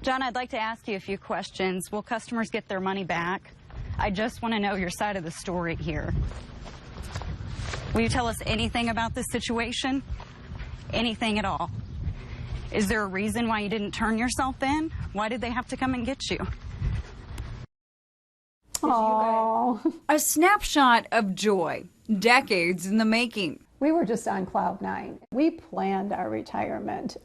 John, I'd like to ask you a few questions. Will customers get their money back? I just want to know your side of the story here. Will you tell us anything about this situation? Anything at all? Is there a reason why you didn't turn yourself in? Why did they have to come and get you? Aww. A snapshot of joy, decades in the making. We were just on cloud nine. We planned our retirement.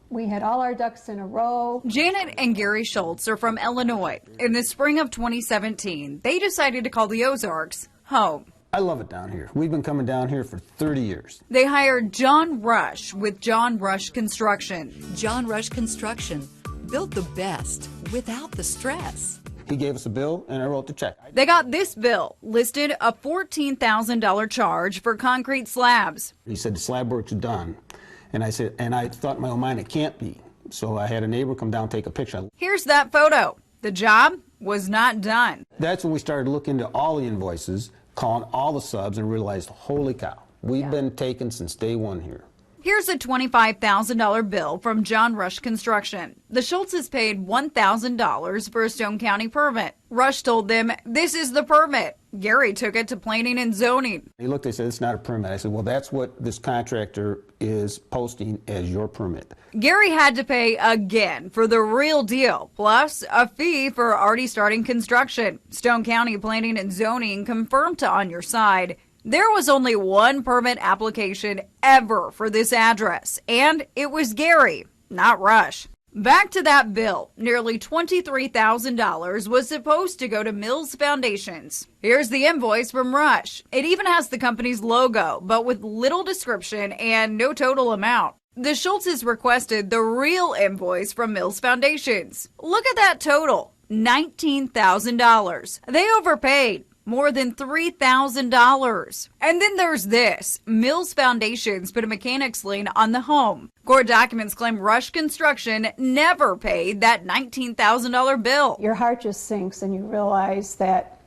We had all our ducks in a row. Janet and Gary Schultz are from Illinois. In the spring of 2017, they decided to call the Ozarks home. I love it down here. We've been coming down here for 30 years. They hired John Rush with John Rush Construction. John Rush Construction built the best without the stress. He gave us a bill, and I wrote the check. They got this bill, listed a $14,000 charge for concrete slabs. He said the slab work's done, and I said, and I thought in my own mind it can't be. So I had a neighbor come down and take a picture. Here's that photo. The job was not done. That's when we started looking into all the invoices, calling all the subs, and realized, holy cow, we've been taken since day one here. Here's a $25,000 bill from John Rush Construction. The Schultzes paid $1,000 for a Stone County permit. Rush told them, this is the permit. Gary took it to planning and zoning. He looked, they said, it's not a permit. I said, well, that's what this contractor is posting as your permit. Gary had to pay again for the real deal, plus a fee for already starting construction. Stone County Planning and Zoning confirmed to On Your Side, there was only one permit application ever for this address, and it was Gary, not Rush. Back to that bill, nearly $23,000 was supposed to go to Mills Foundations. Here's the invoice from Rush. It even has the company's logo, but with little description and no total amount. The Schultzes requested the real invoice from Mills Foundations. Look at that total, $19,000. They overpaid. More than $3,000. And then there's this. Mills Foundations put a mechanics lien on the home. Court documents claim Rush Construction never paid that $19,000 bill. Your heart just sinks and you realize that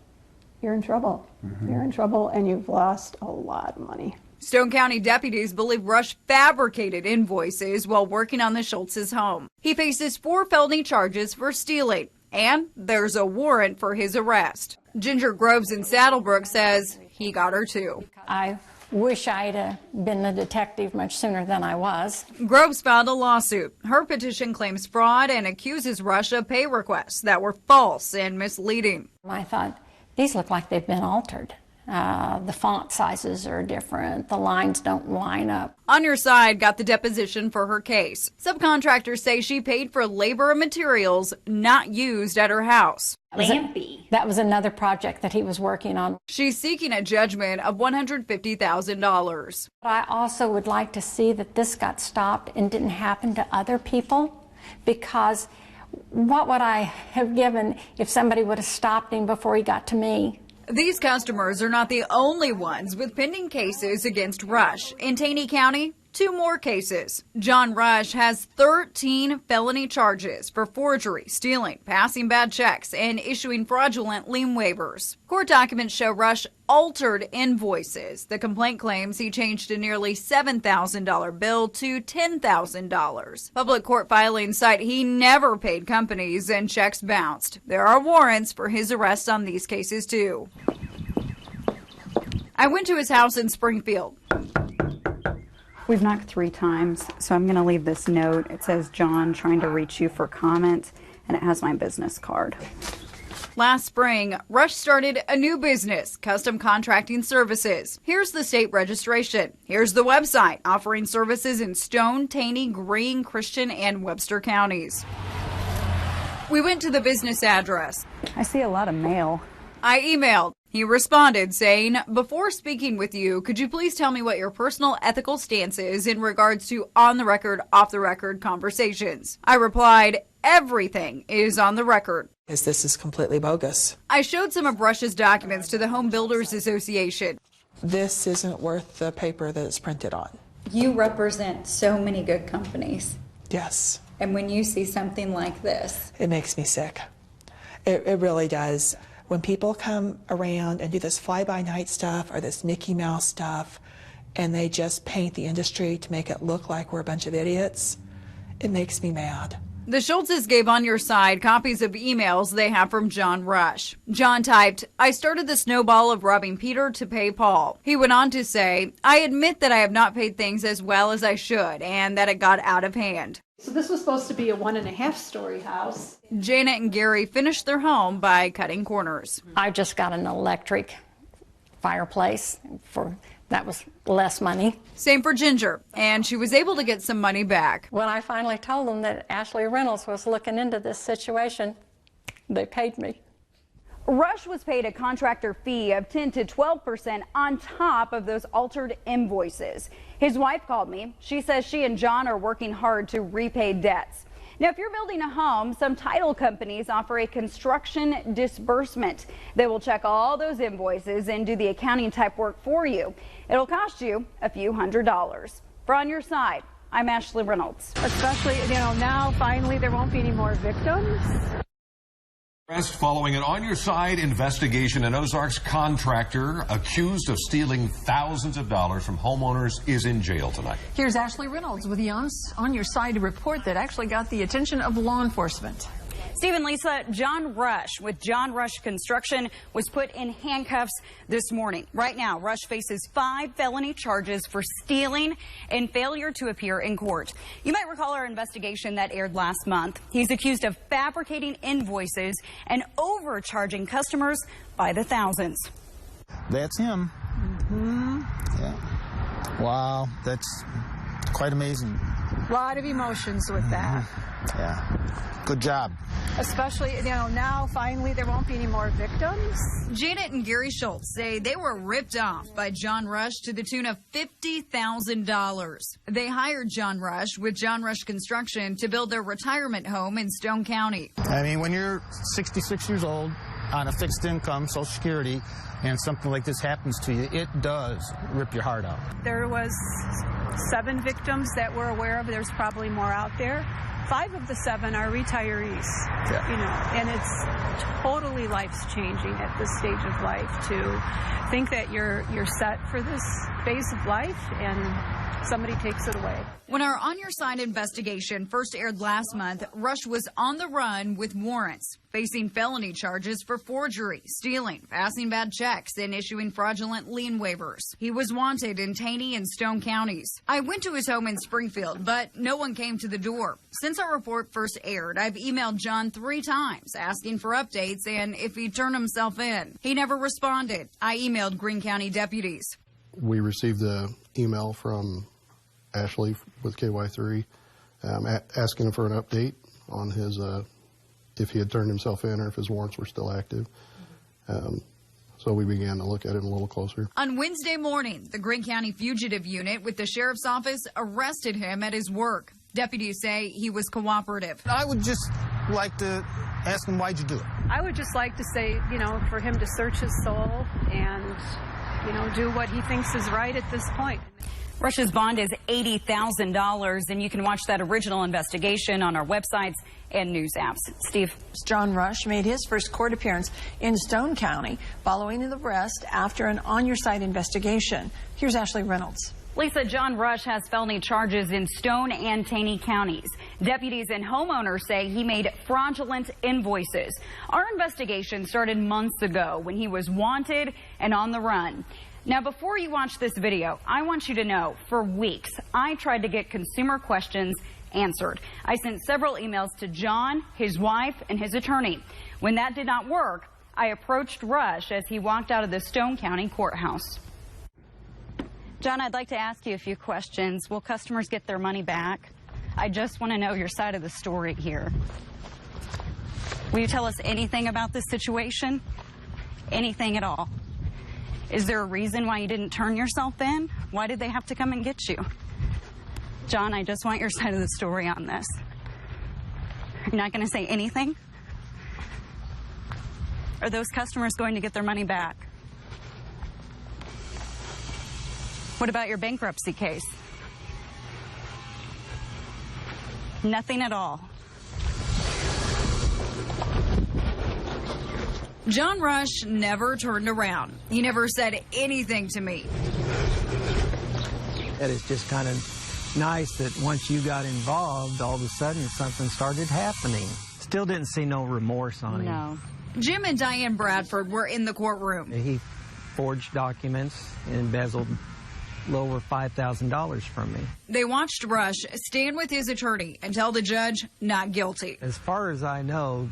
you're in trouble. You're in trouble and you've lost a lot of money. Stone County deputies believe Rush fabricated invoices while working on the Schultzes' home. He faces 4 felony charges for stealing, and there's a warrant for his arrest. Ginger Groves in Saddlebrook says he got her too. I wish I'd been the detective much sooner than I was. Groves filed a lawsuit. Her petition claims fraud and accuses Rush of pay requests that were false and misleading. I thought, these look like they've been altered. The font sizes are different. The lines don't line up. On Your Side got the deposition for her case. Subcontractors say she paid for labor and materials not used at her house. That was another project that he was working on. She's seeking a judgment of $150,000. I also would like to see that this got stopped and didn't happen to other people, because what would I have given if somebody would have stopped him before he got to me? These customers are not the only ones with pending cases against Rush. In Taney County, 2 more cases. John Rush has 13 felony charges for forgery, stealing, passing bad checks, and issuing fraudulent lien waivers. Court documents show Rush altered invoices. The complaint claims he changed a nearly $7,000 bill to $10,000. Public court filings cite he never paid companies and checks bounced. There are warrants for his arrest on these cases too. I went to his house in Springfield. We've knocked 3 times, so I'm going to leave this note. It says, John, trying to reach you for comment, and it has my business card. Last spring, Rush started a new business, custom contracting services. Here's the state registration. Here's the website, offering services in Stone, Taney, Greene, Christian, and Webster counties. We went to the business address. I see a lot of mail. I emailed. He responded saying, before speaking with you, could you please tell me what your personal ethical stance is in regards to on-the-record, off-the-record conversations? I replied, everything is on the record. This is completely bogus. I showed some of Rush's documents to the Home Builders Association. This isn't worth the paper that it's printed on. You represent so many good companies. Yes. And when you see something like this, it makes me sick. It really does. When people come around and do this fly-by-night stuff or this Mickey Mouse stuff, and they just paint the industry to make it look like we're a bunch of idiots, it makes me mad. The Schultzes gave On Your Side copies of emails they have from John Rush. John typed, "I started the snowball of robbing Peter to pay Paul." He went on to say, "I admit that I have not paid things as well as I should and that it got out of hand." So this was supposed to be a 1.5-story house. Janet and Gary finished their home by cutting corners. I just got an electric fireplace that was less money. Same for Ginger, and she was able to get some money back. When I finally told them that Ashley Reynolds was looking into this situation, they paid me. Rush was paid a contractor fee of 10 to 12% on top of those altered invoices. His wife called me. She says she and John are working hard to repay debts. Now, if you're building a home, some title companies offer a construction disbursement. They will check all those invoices and do the accounting type work for you. It'll cost you a few $100s. For On Your Side, I'm Ashley Reynolds. Especially, now finally there won't be any more victims. Arrest following an On Your Side investigation. An Ozarks contractor accused of stealing thousands of dollars from homeowners is in jail tonight. Here's Ashley Reynolds with the On Your Side report that actually got the attention of law enforcement. Steve and Lisa, John Rush with John Rush Construction was put in handcuffs this morning. Right now, Rush faces 5 felony charges for stealing and failure to appear in court. You might recall our investigation that aired last month. He's accused of fabricating invoices and overcharging customers by the thousands. That's him. Yeah. Wow, that's quite amazing. A lot of emotions with that. Yeah. Good job. Especially, now finally there won't be any more victims. Janet and Gary Schultz say they were ripped off by John Rush to the tune of $50,000. They hired John Rush with John Rush Construction to build their retirement home in Stone County. I mean, when you're 66 years old on a fixed income, Social Security, and something like this happens to you, it does rip your heart out. There was 7 victims that we're aware of. There's probably more out there. 5 of the 7 are retirees, and it's totally life-changing at this stage of life to think that you're set for this phase of life and somebody takes it away. When our On Your Side investigation first aired last month, Rush was on the run with warrants, facing felony charges for forgery, stealing, passing bad checks, and issuing fraudulent lien waivers. He was wanted in Taney and Stone counties. I went to his home in Springfield, but no one came to the door. Since our report first aired, I've emailed John 3 times asking for updates and if he'd turn himself in. He never responded. I emailed Greene County deputies. We received an email from Ashley with KY3 asking him for an update on his if he had turned himself in or if his warrants were still active. So we began to look at it a little closer. On Wednesday morning, the Greene County Fugitive Unit with the Sheriff's Office arrested him at his work. Deputies say he was cooperative. I would just like to ask him, why'd you do it? I would just like to say, for him to search his soul and, do what he thinks is right at this point. Rush's bond is $80,000, and you can watch that original investigation on our websites and news apps. Steve. John Rush made his first court appearance in Stone County following the arrest after an On Your Side investigation. Here's Ashley Reynolds. Lisa, John Rush has felony charges in Stone and Taney counties. Deputies and homeowners say he made fraudulent invoices. Our investigation started months ago when he was wanted and on the run. Now, before you watch this video, I want you to know, for weeks, I tried to get consumer questions answered. I sent several emails to John, his wife, and his attorney. When that did not work, I approached Rush as he walked out of the Stone County courthouse. John, I'd like to ask you a few questions. Will customers get their money back? I just want to know your side of the story here. Will you tell us anything about this situation? Anything at all? Is there a reason why you didn't turn yourself in? Why did they have to come and get you? John, I just want your side of the story on this. You're not going to say anything? Are those customers going to get their money back? What about your bankruptcy case? Nothing at all. John Rush never turned around. He never said anything to me. That is just kind of nice that once you got involved, all of a sudden something started happening. Still didn't see no remorse on him. No. Jim and Diane Bradford were in the courtroom. He forged documents and embezzled a little over $5,000 from me. They watched Rush stand with his attorney and tell the judge not guilty. As far as I know,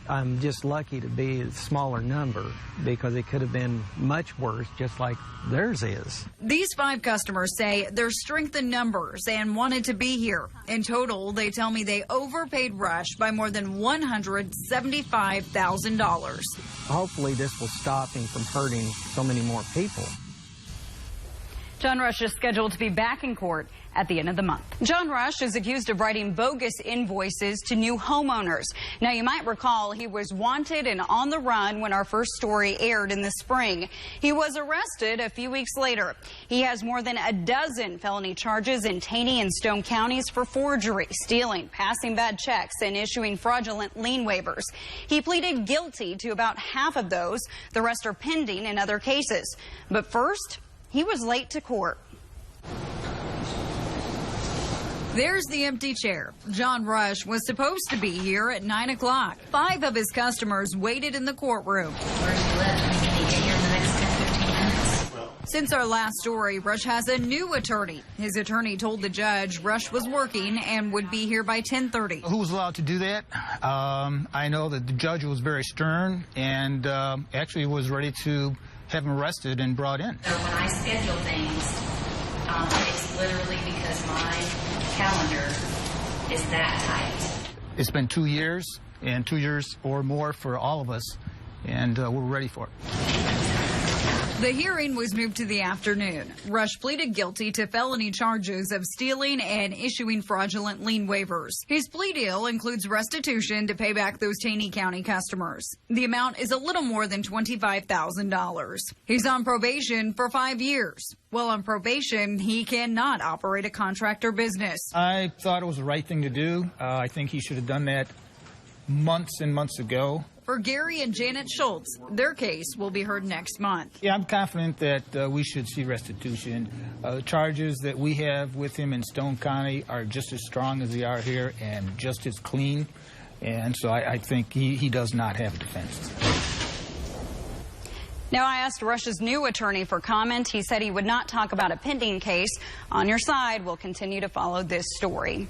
I'm just lucky to be a smaller number because it could have been much worse, just like theirs is. These 5 customers say they're strength in numbers and wanted to be here. In total, they tell me they overpaid Rush by more than $175,000. Hopefully this will stop him from hurting so many more people. John Rush is scheduled to be back in court at the end of the month. John Rush is accused of writing bogus invoices to new homeowners. Now, you might recall he was wanted and on the run when our first story aired in the spring. He was arrested a few weeks later. He has more than a dozen felony charges in Taney and Stone counties for forgery, stealing, passing bad checks, and issuing fraudulent lien waivers. He pleaded guilty to about half of those. The rest are pending in other cases. But first, he was late to court. There's the empty chair. John Rush was supposed to be here at 9 o'clock. 5 of his customers waited in the courtroom. Since our last story, Rush has a new attorney. His attorney told the judge Rush was working and would be here by 10:30. Who was allowed to do that? I know that the judge was very stern and actually was ready to have him arrested and brought in. So when I schedule things, it's literally because my calendar is that tight. It's been 2 years, and 2 years or more for all of us, and we're ready for it. The hearing was moved to the afternoon. Rush pleaded guilty to felony charges of stealing and issuing fraudulent lien waivers. His plea deal includes restitution to pay back those Taney County customers. The amount is a little more than $25,000. He's on probation for 5 years. While on probation, he cannot operate a contractor business. I thought it was the right thing to do. I think he should have done that months and months ago. For Gary and Janet Schultz, their case will be heard next month. Yeah, I'm confident that we should see restitution. The charges that we have with him in Stone County are just as strong as they are here and just as clean. And so I think he does not have a defense. Now, I asked Rush's new attorney for comment. He said he would not talk about a pending case. On your side, we'll continue to follow this story.